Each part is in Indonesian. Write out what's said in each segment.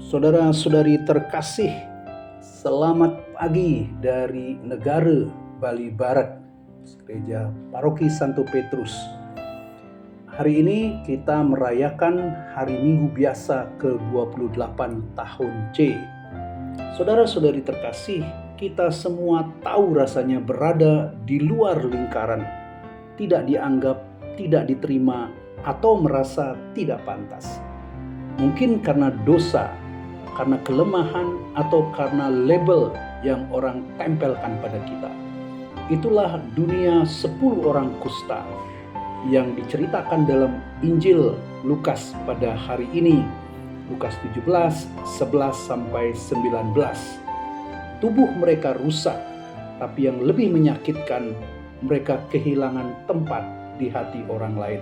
Saudara-saudari terkasih, selamat pagi dari negara Bali Barat, Gereja Paroki Santo Petrus. Hari ini kita merayakan Hari Minggu Biasa ke-28 tahun C. Saudara-saudari terkasih, kita semua tahu rasanya berada di luar lingkaran, tidak dianggap, tidak diterima, atau merasa tidak pantas. Mungkin karena dosa, karena kelemahan, atau karena label yang orang tempelkan pada kita. Itulah dunia 10 orang kusta yang diceritakan dalam Injil Lukas pada hari ini. Lukas 17, 11-19. Tubuh mereka rusak, tapi yang lebih menyakitkan, mereka kehilangan tempat di hati orang lain.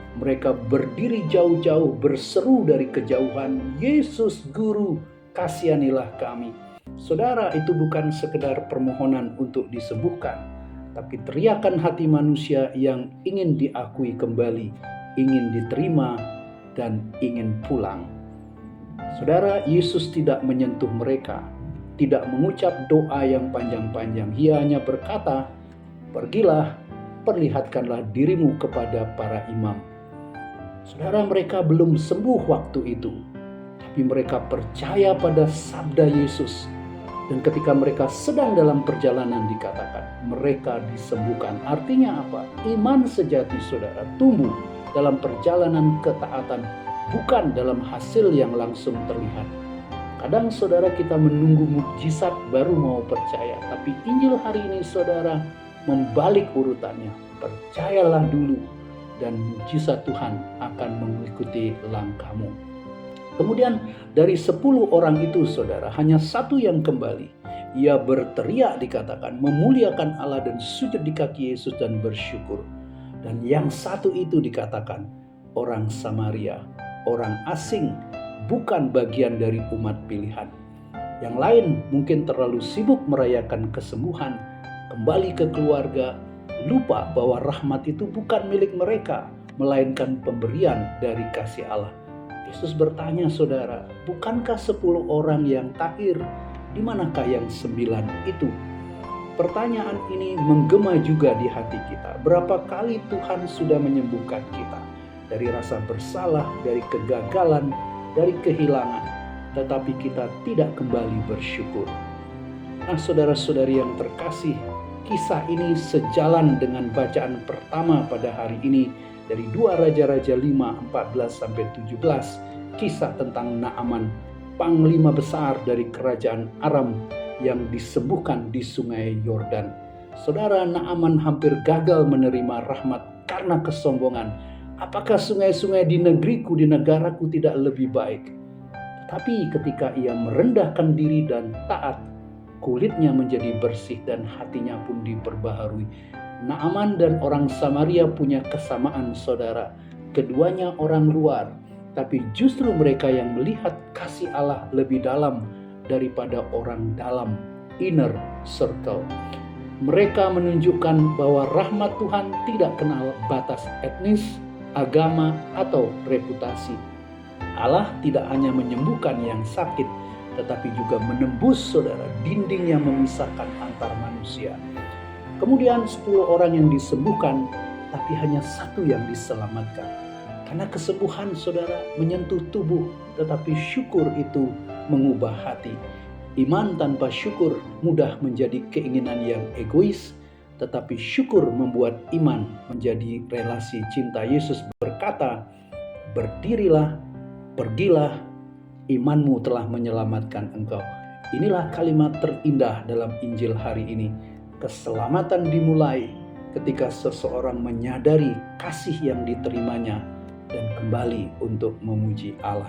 Mereka berdiri jauh-jauh berseru dari kejauhan, "Yesus Guru, kasihanilah kami." Saudara, itu bukan sekedar permohonan untuk disembuhkan, tapi teriakan hati manusia yang ingin diakui kembali, ingin diterima, dan ingin pulang. Saudara, Yesus tidak menyentuh mereka, tidak mengucap doa yang panjang-panjang. Ia hanya berkata, "Pergilah, perlihatkanlah dirimu kepada para imam." Saudara, mereka belum sembuh waktu itu, tapi mereka percaya pada sabda Yesus. Dan ketika mereka sedang dalam perjalanan dikatakan, mereka disembuhkan. Artinya apa? Iman sejati saudara tumbuh dalam perjalanan ketaatan, bukan dalam hasil yang langsung terlihat. Kadang saudara kita menunggu mukjizat baru mau percaya, tapi Injil hari ini saudara membalik urutannya. Percayalah dulu, dan mukjizat Tuhan akan mengikuti langkahmu. Kemudian dari 10 orang itu saudara, hanya satu yang kembali. Ia berteriak dikatakan, memuliakan Allah dan sujud di kaki Yesus dan bersyukur. Dan yang satu itu dikatakan orang Samaria, orang asing, bukan bagian dari umat pilihan. Yang lain mungkin terlalu sibuk merayakan kesembuhan, kembali ke keluarga, lupa bahwa rahmat itu bukan milik mereka, melainkan pemberian dari kasih Allah. Yesus bertanya saudara, bukankah 10 orang yang tahir? Di manakah yang 9 itu? Pertanyaan ini menggema juga di hati kita. Berapa kali Tuhan sudah menyembuhkan kita dari rasa bersalah, dari kegagalan, dari kehilangan, tetapi kita tidak kembali bersyukur. Nah, saudara-saudari yang terkasih, kisah ini sejalan dengan bacaan pertama pada hari ini dari 2 Raja-Raja 5, 14-17, kisah tentang Naaman, panglima besar dari kerajaan Aram yang disembuhkan di sungai Yordan. Saudara, Naaman hampir gagal menerima rahmat karena kesombongan. Apakah sungai-sungai di negeriku, di negaraku tidak lebih baik? Tapi ketika ia merendahkan diri dan taat, kulitnya menjadi bersih dan hatinya pun diperbaharui. Naaman dan orang Samaria punya kesamaan saudara. Keduanya orang luar, tapi justru mereka yang melihat kasih Allah lebih dalam daripada orang dalam, inner circle. Mereka menunjukkan bahwa rahmat Tuhan tidak kenal batas etnis, agama, atau reputasi. Allah tidak hanya menyembuhkan yang sakit, tetapi juga menembus saudara dinding yang memisahkan antar manusia. Kemudian 10 orang yang disembuhkan, tapi hanya satu yang diselamatkan. Karena kesembuhan saudara menyentuh tubuh, tetapi syukur itu mengubah hati. Iman tanpa syukur mudah menjadi keinginan yang egois, tetapi syukur membuat iman menjadi relasi cinta. Yesus berkata, "Berdirilah, pergilah, imanmu telah menyelamatkan engkau." Inilah kalimat terindah dalam Injil hari ini. Keselamatan dimulai ketika seseorang menyadari kasih yang diterimanya dan kembali untuk memuji Allah.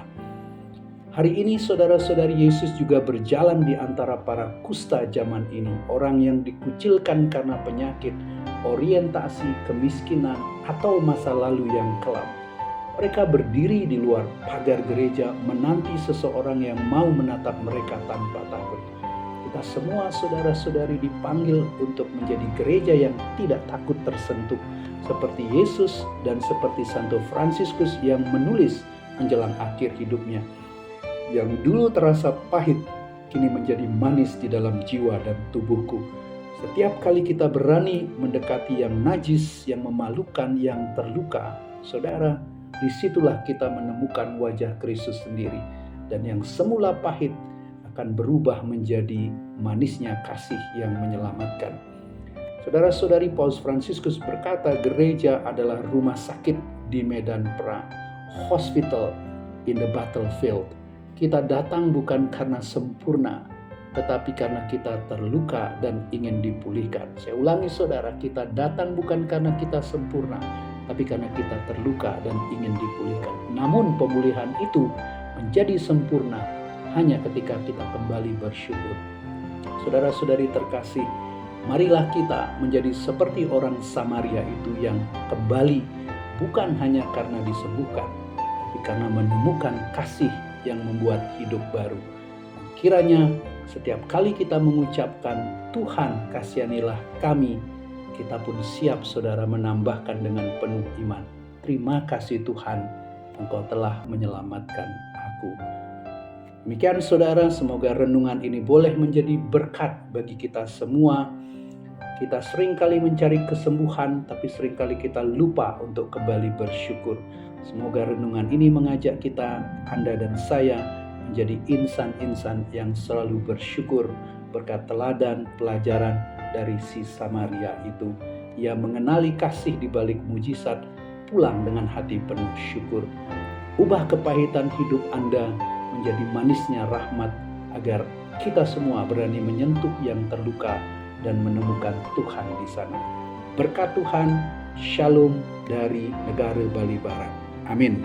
Hari ini saudara-saudari, Yesus juga berjalan di antara para kusta zaman ini. Orang yang dikucilkan karena penyakit, orientasi, kemiskinan, atau masa lalu yang kelam. Mereka berdiri di luar pagar gereja menanti seseorang yang mau menatap mereka tanpa takut. Kita semua saudara-saudari dipanggil untuk menjadi gereja yang tidak takut tersentuh, seperti Yesus dan seperti Santo Fransiskus yang menulis menjelang akhir hidupnya. Yang dulu terasa pahit, kini menjadi manis di dalam jiwa dan tubuhku. Setiap kali kita berani mendekati yang najis, yang memalukan, yang terluka, saudara, disitulah kita menemukan wajah Kristus sendiri. Dan yang semula pahit akan berubah menjadi manisnya kasih yang menyelamatkan. Saudara-saudari, Paus Fransiskus berkata gereja adalah rumah sakit di medan perang, hospital in the battlefield. Kita datang bukan karena sempurna, tetapi karena kita terluka dan ingin dipulihkan. Saya ulangi saudara, kita datang bukan karena kita sempurna, tapi karena kita terluka dan ingin dipulihkan. Namun pemulihan itu menjadi sempurna hanya ketika kita kembali bersyukur. Saudara-saudari terkasih, marilah kita menjadi seperti orang Samaria itu yang kembali bukan hanya karena disembuhkan, tapi karena menemukan kasih yang membuat hidup baru. Kiranya setiap kali kita mengucapkan Tuhan kasihanilah kami, kita pun siap saudara menambahkan dengan penuh iman. Terima kasih Tuhan, Engkau telah menyelamatkan aku. Demikian saudara, semoga renungan ini boleh menjadi berkat bagi kita semua. Kita seringkali mencari kesembuhan, tapi seringkali kita lupa untuk kembali bersyukur. Semoga renungan ini mengajak kita, Anda dan saya, menjadi insan-insan yang selalu bersyukur berkat teladan pelajaran dari si Samaria itu. Ia mengenali kasih di balik mujizat, pulang dengan hati penuh syukur. Ubah kepahitan hidup Anda menjadi manisnya rahmat, agar kita semua berani menyentuh yang terluka dan menemukan Tuhan di sana. Berkat Tuhan, Shalom dari negara Bali Barat. Amin.